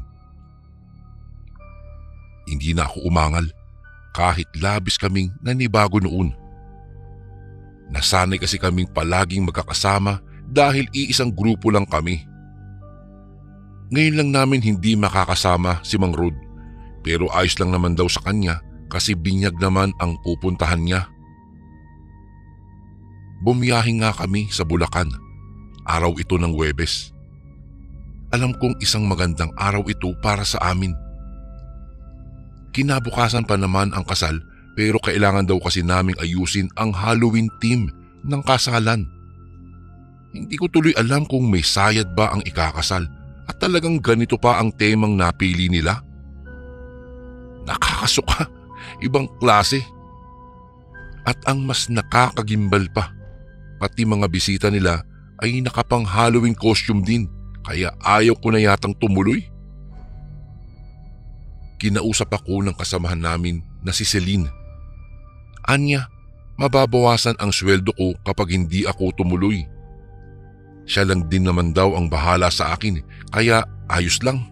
Hindi na ako umangal kahit labis kaming nanibago noon. Nasanay kasi kaming palaging magkakasama dahil iisang grupo lang kami. Ngayon lang namin hindi makakasama si Mang Rod, pero ayos lang naman daw sa kanya kasi binyag naman ang pupuntahan niya. Bumiyahe nga kami sa Bulacan. Araw ito ng Huwebes. Alam kong isang magandang araw ito para sa amin. Kinabukasan pa naman ang kasal pero kailangan daw kasi naming ayusin ang Halloween theme ng kasalan. Hindi ko tuloy alam kung may sayad ba ang ikakasal at talagang ganito pa ang temang napili nila. Nakakasuka, ibang klase. At ang mas nakakagimbal pa, pati mga bisita nila ay nakapang Halloween costume din kaya ayaw ko na yatang tumuloy. Kinausap ako ng kasamahan namin na si Celine. Anya, mababawasan ang sweldo ko kapag hindi ako tumuloy. Siya lang din naman daw ang bahala sa akin kaya ayos lang.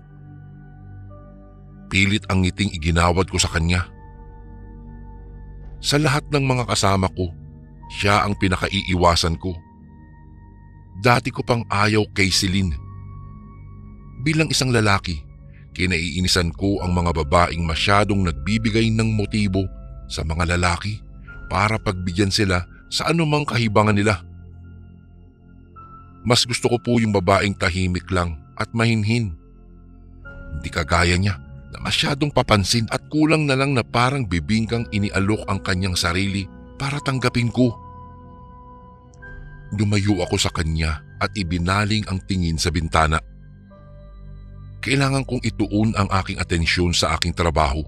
Pilit ang ngiting iginawad ko sa kanya. Sa lahat ng mga kasama ko, siya ang pinakaiiwasan ko. Dati ko pang ayaw kay Celine. Bilang isang lalaki, kinaiinisan ko ang mga babaeng masyadong nagbibigay ng motibo sa mga lalaki para pagbigyan sila sa anumang kahibangan nila. Mas gusto ko po yung babaeng tahimik lang at mahinhin. Hindi kagaya niya na masyadong papansin at kulang na lang na parang bibingkang inialok ang kanyang sarili para tanggapin ko. Lumayo ako sa kanya at ibinaling ang tingin sa bintana. Kailangan kong ituon ang aking atensyon sa aking trabaho.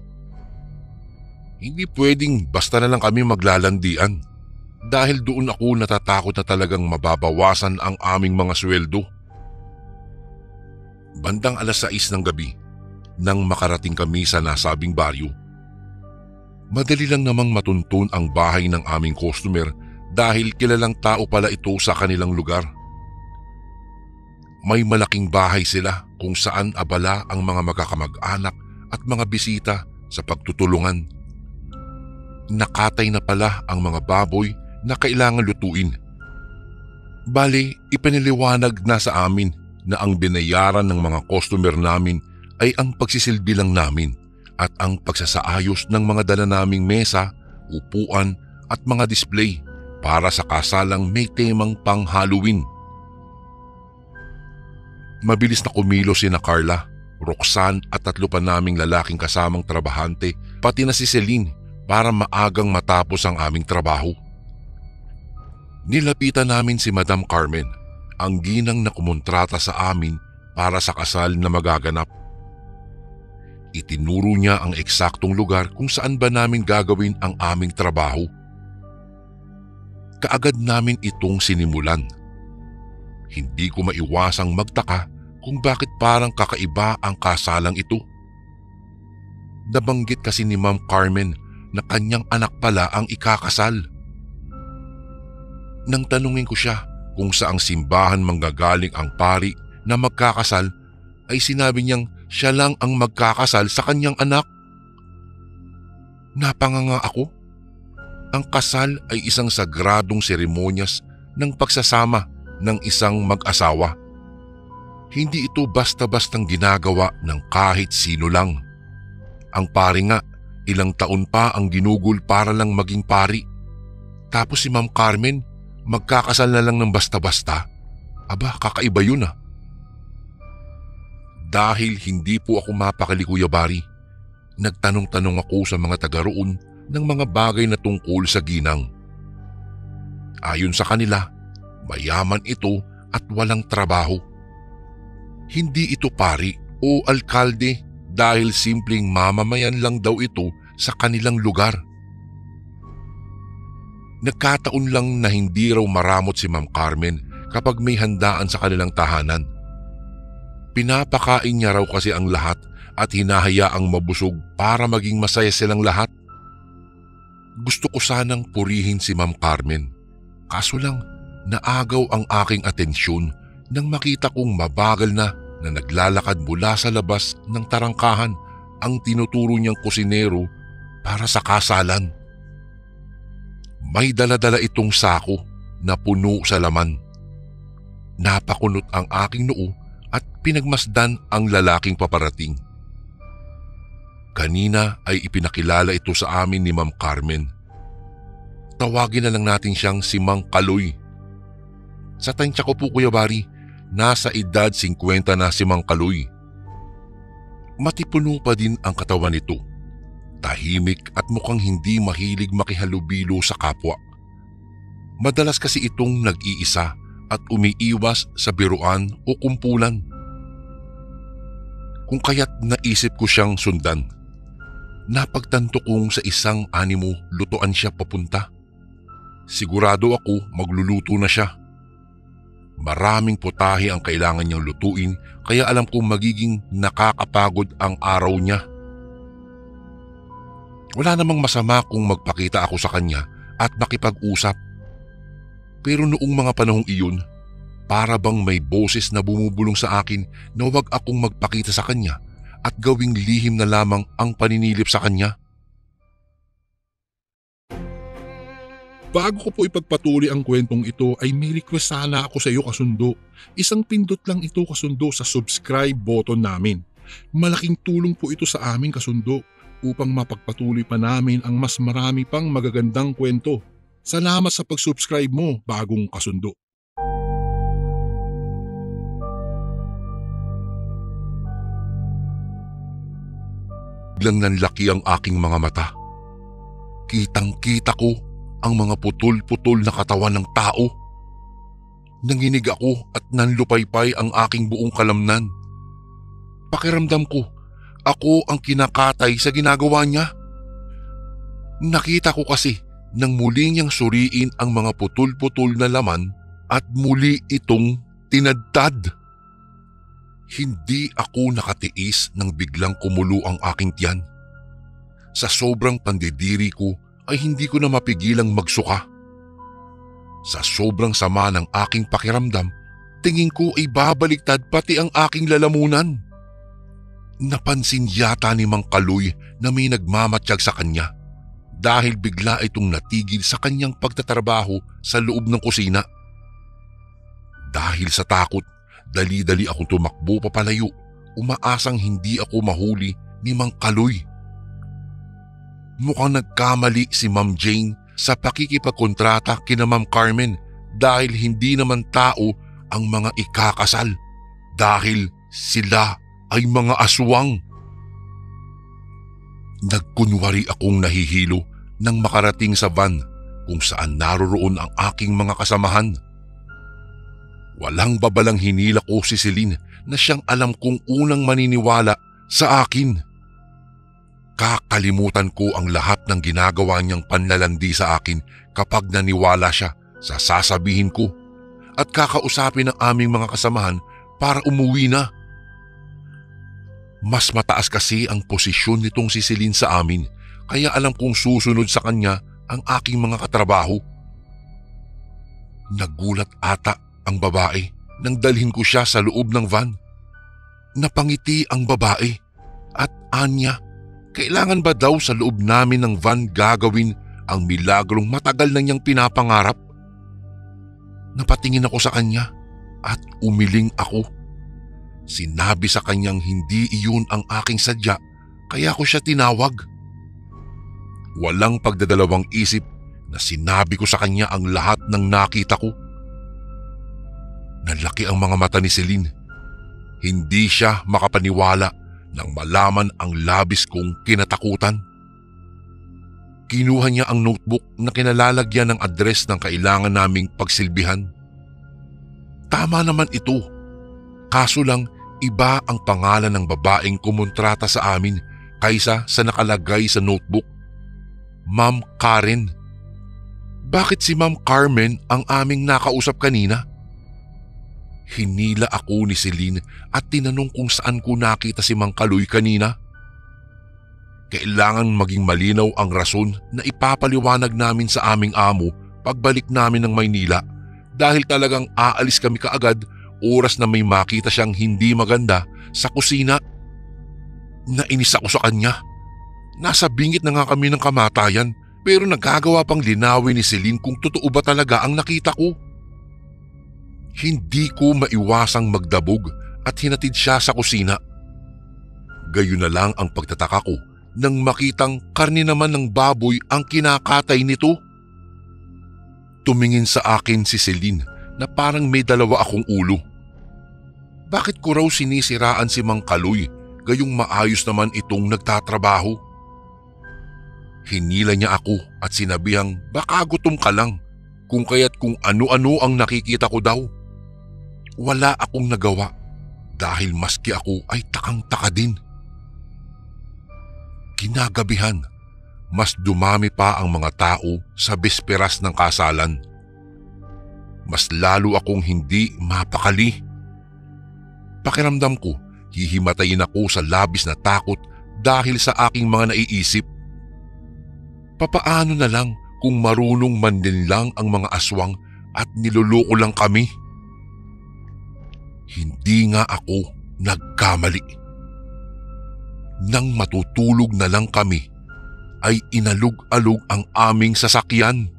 Hindi pwedeng basta na lang kami maglalandian dahil doon ako natatakot na talagang mababawasan ang aming mga sweldo. Bandang 6:00 ng gabi nang makarating kami sa nasabing baryo. Madali lang namang matuntun ang bahay ng aming customer dahil kilalang tao pala ito sa kanilang lugar. May malaking bahay sila kung saan abala ang mga magkakamag-anak at mga bisita sa pagtutulungan. Nakatay na pala ang mga baboy na kailangan lutuin. Bali, ipiniliwanag na sa amin na ang binayaran ng mga customer namin ay ang pagsisilbi lang namin at ang pagsasaayos ng mga dala naming mesa, upuan at mga display para sa kasalang may temang pang-Halloween. Mabilis na kumilos sina Carla, Roxanne at 3 pa naming lalaking kasamang trabahante pati na si Celine para maagang matapos ang aming trabaho. Nilapitan namin si Madam Carmen, ang ginang na kumontrata sa amin para sa kasal na magaganap. Itinuro niya ang eksaktong lugar kung saan ba namin gagawin ang aming trabaho. Kaagad namin itong sinimulan. Hindi ko maiwasang magtaka kung bakit parang kakaiba ang kasalang ito. Nabanggit kasi ni Ma'am Carmen na kanyang anak pala ang ikakasal. Nang tanungin ko siya kung saang simbahan manggagaling ang pari na magkakasal, ay sinabi niyang siya lang ang magkakasal sa kanyang anak. Napanganga ako. Ang kasal ay isang sagradong seremonyas ng pagsasama ng isang mag-asawa. Hindi ito basta-bastang ginagawa ng kahit sino lang. Ang pari nga, ilang taon pa ang ginugol para lang maging pari. Tapos si Ma'am Carmen, magkakasal na lang ng basta-basta. Aba, kakaiba yun ah. Dahil hindi po ako mapakali Kuya Bari, nagtanong-tanong ako sa mga taga roon ng mga bagay na tungkol sa ginang. Ayon sa kanila, mayaman ito at walang trabaho. Hindi ito pari o alkalde dahil simpleng mamamayan lang daw ito sa kanilang lugar. Nagkataon lang na hindi raw maramot si Ma'am Carmen kapag may handaan sa kanilang tahanan. Pinapakain niya raw kasi ang lahat at hinahayaang mabusog para maging masaya silang lahat. Gusto ko sanang purihin si Ma'am Carmen, kaso lang naagaw ang aking atensyon nang makita kong mabagal na naglalakad mula sa labas ng tarangkahan ang tinuturo niyang kusinero para sa kasalan. May dala-dala itong sako na puno sa laman. Napakunot ang aking noo at pinagmasdan ang lalaking paparating. Kanina ay ipinakilala ito sa amin ni Ma'am Carmen. Tawagin na lang natin siyang si Mang Kaloy. Sa tansya ko po, Kuya Bari, nasa edad 50 na si Mang Kaloy. Matipuno pa din ang katawan nito. Tahimik at mukhang hindi mahilig makihalubilo sa kapwa. Madalas kasi itong nag-iisa at umiiwas sa biruan o kumpulan. Kung kaya't naisip ko siyang sundan. Napagtanto kong sa isang animo lutuan siya papunta. Sigurado ako magluluto na siya. Maraming putahe ang kailangan niyang lutuin kaya alam kong magiging nakakapagod ang araw niya. Wala namang masama kung magpakita ako sa kanya at makipag-usap. Pero noong mga panahong iyon, para bang may boses na bumubulong sa akin na huwag akong magpakita sa kanya at gawing lihim na lamang ang paninilip sa kanya. Bago ko po ipagpatuloy ang kwentong ito ay may request sana ako sa iyo, kasundo. Isang pindot lang ito, kasundo, sa subscribe button namin. Malaking tulong po ito sa amin, kasundo, upang mapagpatuloy pa namin ang mas marami pang magagandang kwento. Salamat sa pag-subscribe mo, bagong kasundo. Biglang nanlaki ang aking mga mata. Kitang-kita ko ang mga putol-putol na katawan ng tao. Nanginig ako at nanlupaypay ang aking buong kalamnan. Pakiramdam ko, ako ang kinakatay sa ginagawa niya. Nakita ko kasi nang muli niyang suriin ang mga putol-putol na laman at muli itong tinadtad. Hindi ako nakatiis nang biglang kumulo ang aking tiyan. Sa sobrang pandidiri ko ay hindi ko na mapigilang magsuka. Sa sobrang sama ng aking pakiramdam, tingin ko ay babaliktad pati ang aking lalamunan. Napansin yata ni Mang Kaloy na may nagmamatsyag sa kanya dahil bigla itong natigil sa kanyang pagtatrabaho sa loob ng kusina. Dahil sa takot, dali-dali akong tumakbo papalayo, umaasang hindi ako mahuli ni Mang Kaloy. Mukhang nagkamali si Ma'am Jane sa pakikipagkontrata kina Ma'am Carmen dahil hindi naman tao ang mga ikakasal dahil sila ay mga aswang. Nagkunwari akong nahihilo nang makarating sa van kung saan naroroon ang aking mga kasamahan. Walang babalang hinila ko si Celine na siyang alam kong unang maniniwala sa akin. Kakalimutan ko ang lahat ng ginagawa niyang panlalandi sa akin kapag naniwala siya sa sasabihin ko at kakausapin ng aming mga kasamahan para umuwi na. Mas mataas kasi ang posisyon nitong si Celine sa amin kaya alam kong susunod sa kanya ang aking mga katrabaho. Nagulat ata ang babae nang dalhin ko siya sa loob ng van. Napangiti ang babae at anya, kailangan ba daw sa loob namin ng van gagawin ang milagrong matagal na niyang pinapangarap? Napatingin ako sa kanya at umiling ako. Sinabi sa kanyang hindi iyon ang aking sadya kaya ko siya tinawag. Walang pagdadalawang isip na sinabi ko sa kanya ang lahat ng nakita ko. Nalaki ang mga mata ni Celine. Hindi siya makapaniwala nang malaman ang labis kong kinatakutan. Kinuha niya ang notebook na kinalalagyan ng address ng kailangan naming pagsilbihan. Tama naman ito. Kaso lang iba ang pangalan ng babaeng kumontrata sa amin kaysa sa nakalagay sa notebook. Ma'am Karen. Bakit si Ma'am Carmen ang aming nakausap kanina? Hinila ako ni Celine at tinanong kung saan ko nakita si Mang Kaloy kanina. Kailangan maging malinaw ang rason na ipapaliwanag namin sa aming amo pagbalik namin ng Maynila dahil talagang aalis kami kaagad oras na may makita siyang hindi maganda sa kusina. Nainis ako sa kanya. Nasa bingit na nga kami ng kamatayan pero nagagawa pang linawin ni Celine kung totoo ba talaga ang nakita ko. Hindi ko maiwasang magdabog at hinatid siya sa kusina. Gayon na lang ang pagtataka ko nang makitang karne naman ng baboy ang kinakatay nito. Tumingin sa akin si Celine na parang may dalawa akong ulo. Bakit ko raw sinisiraan si Mang Kaloy gayong maayos naman itong nagtatrabaho? Hinila niya ako at sinabihang baka gutom ka lang kung kaya't kung ano-ano ang nakikita ko daw. Wala akong nagawa dahil maski ako ay takang-taka din. Kinagabihan, mas dumami pa ang mga tao sa bisperas ng kasalan. Mas lalo akong hindi mapakali. Pakiramdam ko, hihimatayin ako sa labis na takot dahil sa aking mga naiisip. Papaano na lang kung marunong man din lang ang mga aswang at niloloko lang kami? Hindi nga ako nagkamali. Nang matutulog na lang kami, ay inalog-alog ang aming sasakyan.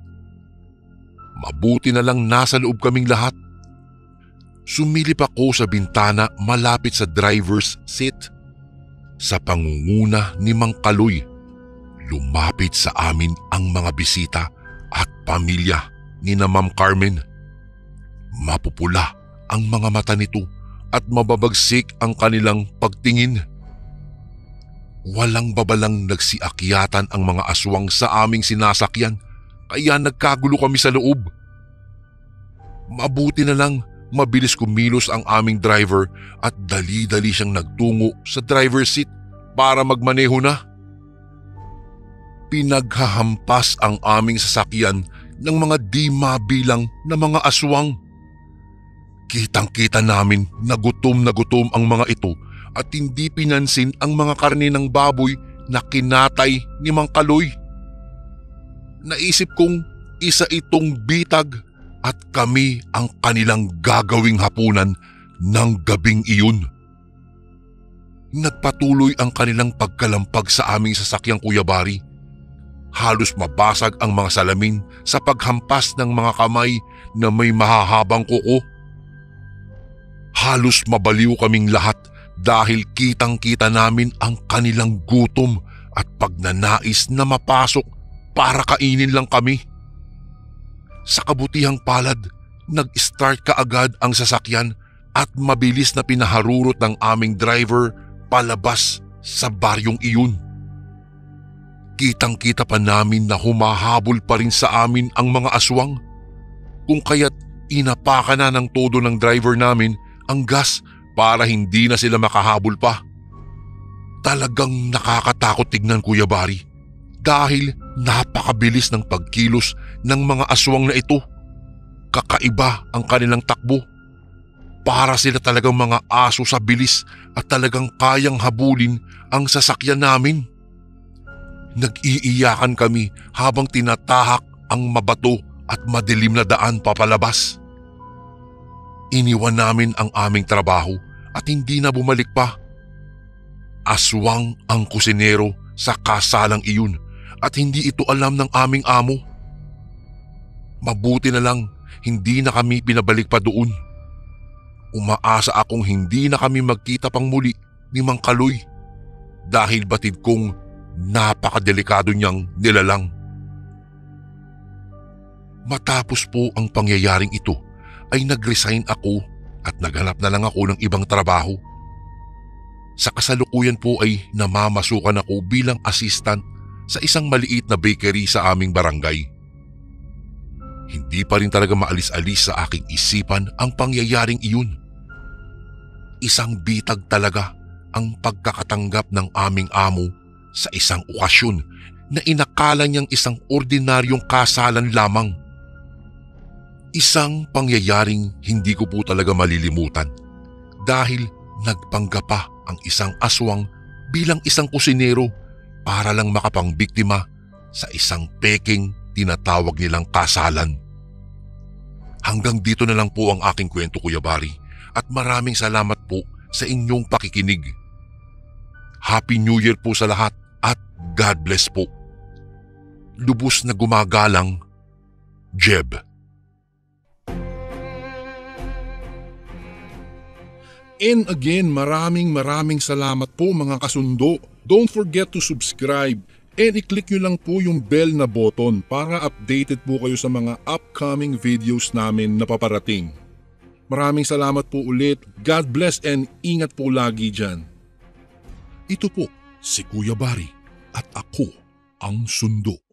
Mabuti na lang nasa loob kaming lahat. Sumilip ako sa bintana malapit sa driver's seat. Sa pangunguna ni Mang Kaloy, lumapit sa amin ang mga bisita at pamilya ni na Ma'am Carmen. Mapupula ang mga mata nito at mababagsik ang kanilang pagtingin. Walang babalang nagsiakyatan ang mga aswang sa aming sinasakyan kaya nagkagulo kami sa loob. Mabuti na lang mabilis kumilos ang aming driver at dali-dali siyang nagtungo sa driver's seat para magmaneho na. Pinaghahampas ang aming sasakyan ng mga di mabilang na mga aswang. Kitang-kita namin na gutom ang mga ito at hindi pinansin ang mga karne ng baboy na kinatay ni Mang Kaloy. Naisip kong isa itong bitag at kami ang kanilang gagawing hapunan ng gabing iyon. Nagpatuloy ang kanilang pagkalampag sa aming sasakyang kuyabari. Halos mabasag ang mga salamin sa paghampas ng mga kamay na may mahahabang kuko. Halos mabaliw kaming lahat dahil kitang-kita namin ang kanilang gutom at pagnanais na mapasok para kainin lang kami. Sa kabutihang palad, nag-start kaagad ang sasakyan at mabilis na pinaharurot ng aming driver palabas sa baryong iyon. Kitang-kita pa namin na humahabol pa rin sa amin ang mga aswang, kung kaya't inapakan na ng todo ng driver namin ang gas para hindi na sila makahabol pa. Talagang nakakatakot tignan, Kuya Bari, dahil napakabilis ng pagkilos ng mga aswang na ito. Kakaiba ang kanilang takbo. Para sila talagang mga aso sa bilis at talagang kayang habulin ang sasakyan namin. Nag-iiyakan kami habang tinatahak ang mabato at madilim na daan papalabas. Iniwan namin ang aming trabaho at hindi na bumalik pa. Aswang ang kusinero sa kasalang iyon at hindi ito alam ng aming amo. Mabuti na lang hindi na kami pinabalik pa doon. Umaasa akong hindi na kami magkita pang muli ni Mang Kaloy dahil batid kong napakadelikado niyang nilalang. Matapos po ang pangyayaring ito ay nag-resign ako at naghanap na lang ako ng ibang trabaho. Sa kasalukuyan po ay namamasukan ako bilang assistant sa isang maliit na bakery sa aming barangay. Hindi pa rin talaga maalis-alis sa aking isipan ang pangyayaring iyon. Isang bitag talaga ang pagkakatanggap ng aming amo sa isang okasyon na inakala niyang isang ordinaryong kasalan lamang. Isang pangyayaring hindi ko po talaga malilimutan dahil nagpanggap pa ang isang aswang bilang isang kusinero para lang makapangbiktima sa isang peking tinatawag nilang kasalan. Hanggang dito na lang po ang aking kwento, Kuya Bari, at maraming salamat po sa inyong pakikinig. Happy New Year po sa lahat at God bless po. Lubos na gumagalang, Jeb. And again, maraming salamat po mga kasundo. Don't forget to subscribe and i-click nyo lang po yung bell na button para updated po kayo sa mga upcoming videos namin na paparating. Maraming salamat po ulit. God bless and ingat po lagi dyan. Ito po si Kuya Bari at ako ang Sundo.